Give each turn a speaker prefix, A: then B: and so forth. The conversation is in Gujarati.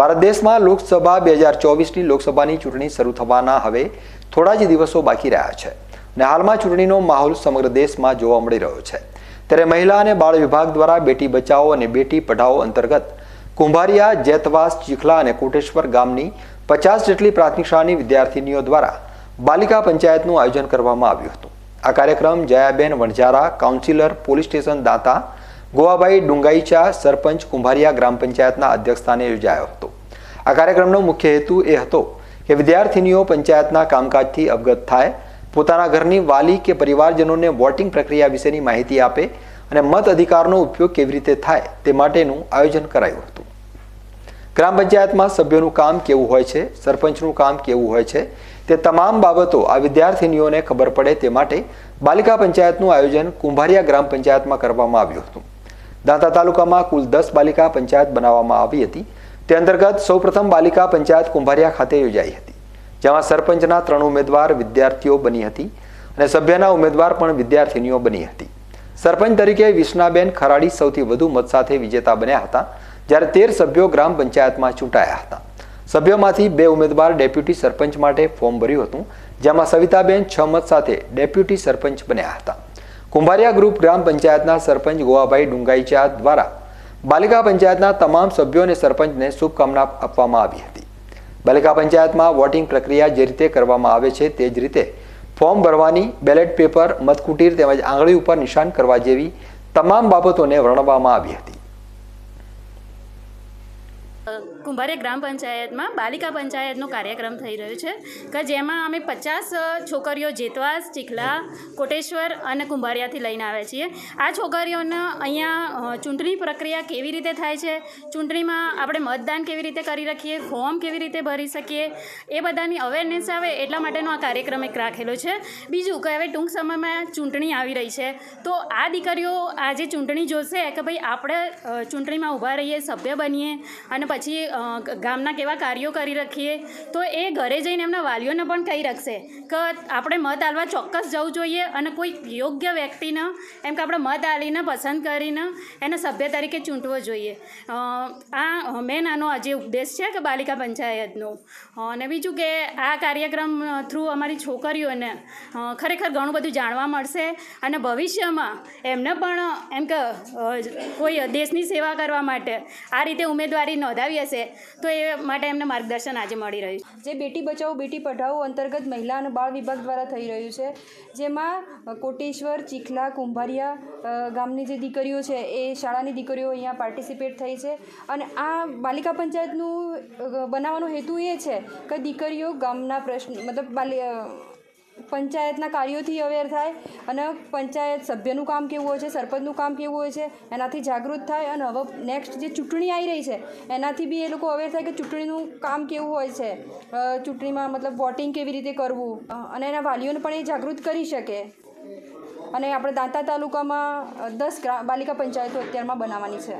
A: ભારત દેશમાં લોકસભા 2024ની લોકસભાની ચૂંટણી શરૂ થવાના હવે થોડા જ દિવસો બાકી રહ્યા છે અને હાલમાં ચૂંટણીનો માહોલ સમગ્ર દેશમાં જોવા મળી રહ્યો છે। ત્યારે મહિલા અને બાળ વિભાગ દ્વારા બેટી બચાવો અને બેટી પઢાઓ અંતર્ગત કુંભારિયા, જેતવાસ, ચીખલા અને કોટેશ્વર ગામની 50 જેટલી પ્રાથમિક શાળાની વિદ્યાર્થીનીઓ દ્વારા બાલિકા પંચાયતનું આયોજન કરવામાં આવ્યું હતું। આ કાર્યક્રમ Jayaben Vanzara, councillor, police station Danta, Govabhai Dungaicha, સરપંચ કુંભારિયા ગ્રામ પંચાયતના અધ્યક્ષસ્થાને યોજાયો હતો। આ કાર્યક્રમનો મુખ્ય હેતુ એ હતો કે વિદ્યાર્થીનીઓ પંચાયતના કામકાજથી અવગત થાય, પોતાના ઘરની વાલી કે પરિવારજનોને વોટિંગ પ્રક્રિયા વિશેની માહિતી આપે અને મત અધિકારનો ઉપયોગ કેવી રીતે થાય તે માટેનું આયોજન કરાયું હતું। ગ્રામ પંચાયતમાં સભ્યોનું કામ કેવું હોય છે, સરપંચનું કામ કેવું હોય છે તે તમામ બાબતો આ વિદ્યાર્થીનીઓને ખબર પડે તે માટે બાલિકા પંચાયતનું આયોજન કુંભારિયા ગ્રામ પંચાયતમાં કરવામાં આવ્યું હતું। દાંતા તાલુકામાં કુલ 10 બાલિકા પંચાયત બનાવવામાં આવી હતી। તે અંતર્ગત સૌપ્રથમ બાલિકા પંચાયત કુંભારિયા ખાતે યોજાઈ હતી, જેમાં સરપંચના 3 ઉમેદવાર વિદ્યાર્થીઓ બની હતી અને સભ્યના ઉમેદવાર પણ વિદ્યાર્થીનીઓ બની હતી। સરપંચ તરીકે વિષ્ણાબેન ખરાડી સૌથી વધુ મત સાથે વિજેતા બન્યા હતા, જ્યારે 13 સભ્યો ગ્રામ પંચાયતમાં ચૂંટાયા હતા। સભ્યોમાંથી 2 ઉમેદવાર ડેપ્યુટી સરપંચ માટે ફોર્મ ભર્યું હતું, જેમાં સવિતાબેન 6 મત સાથે ડેપ્યુટી સરપંચ બન્યા હતા। કુંભારિયા ગ્રુપ ગ્રામ પંચાયતના સરપંચ ગોવાભાઈ ડુંગાઈચા દ્વારા બાલિકા પંચાયતના તમામ સભ્યો અને સરપંચને શુભકામના આપવામાં આવી હતી। બાલિકા પંચાયતમાં વોટિંગ પ્રક્રિયા જે રીતે કરવામાં આવે છે તે જ રીતે ફોર્મ ભરવાની, બેલેટ પેપર, મતકુટીર તેમજ આંગળી ઉપર નિશાન કરવા જેવી તમામ બાબતોને વર્ણવવામાં આવી હતી।
B: કુંભારિયા ગ્રામ પંચાયતમાં બાલિકા પંચાયતનો કાર્યક્રમ થઈ રહ્યો છે કે જેમાં અમે 50 છોકરીઓ જેતવાસ, ચીખલા, કોટેશ્વર અને કુંભારિયાથી લઈને આવ્યા છીએ। આ છોકરીઓને અહીંયા ચૂંટણી પ્રક્રિયા કેવી રીતે થાય છે, ચૂંટણીમાં આપણે મતદાન કેવી રીતે કરી રાખીએ, ફોર્મ કેવી રીતે ભરી શકીએ, એ બધાની અવેરનેસ આવે એટલા માટેનો આ કાર્યક્રમ એક રાખેલો છે। બીજું કે હવે ટૂંક સમયમાં ચૂંટણી આવી રહી છે, તો આ દીકરીઓ આજે ચૂંટણી જોશે કે ભાઈ આપણે ચૂંટણીમાં ઊભા રહીએ, સભ્ય બનીએ અને પછી ગામના કેવા કાર્યો કરી રાખીએ, તો એ ઘરે જઈને એમના વાલીઓને પણ કહી રાખશે કે આપણે મત આલવા ચોક્કસ જવું જોઈએ અને કોઈ યોગ્ય વ્યક્તિને એમ કે આપણે મત આલીને પસંદ કરીને એને સભ્ય તરીકે ચૂંટવો જોઈએ। આ મેન આનો આજે ઉપદેશ છે કે બાલિકા પંચાયતનો। અને બીજું કે આ કાર્યક્રમ થ્રુ અમારી છોકરીઓને ખરેખર ઘણું બધું જાણવા મળશે અને ભવિષ્યમાં એમને પણ એમ કે કોઈ દેશની સેવા કરવા માટે આ રીતે ઉમેદવારી નોંધાવી હશે તો એ માટે એમને માર્ગદર્શન આજે મળી રહ્યું છે।
C: જે બેટી બચાવો બેટી પઢાઓ અંતર્ગત મહિલા અને બાળ વિભાગ દ્વારા થઈ રહ્યું છે, જેમાં કોટેશ્વર, ચીખલા, કુંભારિયા ગામની જે દીકરીઓ છે એ શાળાની દીકરીઓ અહીંયા પાર્ટિસિપેટ થઈ છે। અને આ બાલિકા પંચાયતનું બનાવવાનો હેતુ એ છે કે દીકરીઓ ગામના પ્રશ્ન પંચાયતના કાર્યોથી અવેર થાય અને પંચાયત સભ્યનું કામ કેવું હોય છે, સરપંચનું કામ કેવું હોય છે એનાથી જાગૃત થાય અને હવે નેક્સ્ટ જે ચૂંટણી આવી રહી છે એનાથી બી એ લોકો અવેર થાય કે ચૂંટણીનું કામ કેવું હોય છે, ચૂંટણીમાં વોટિંગ કેવી રીતે કરવું અને એના વાલીઓને પણ એ જાગૃત કરી શકે। અને આપણે દાંતા તાલુકામાં 10 બાલિકા પંચાયતો અત્યારમાં બનાવવાની છે।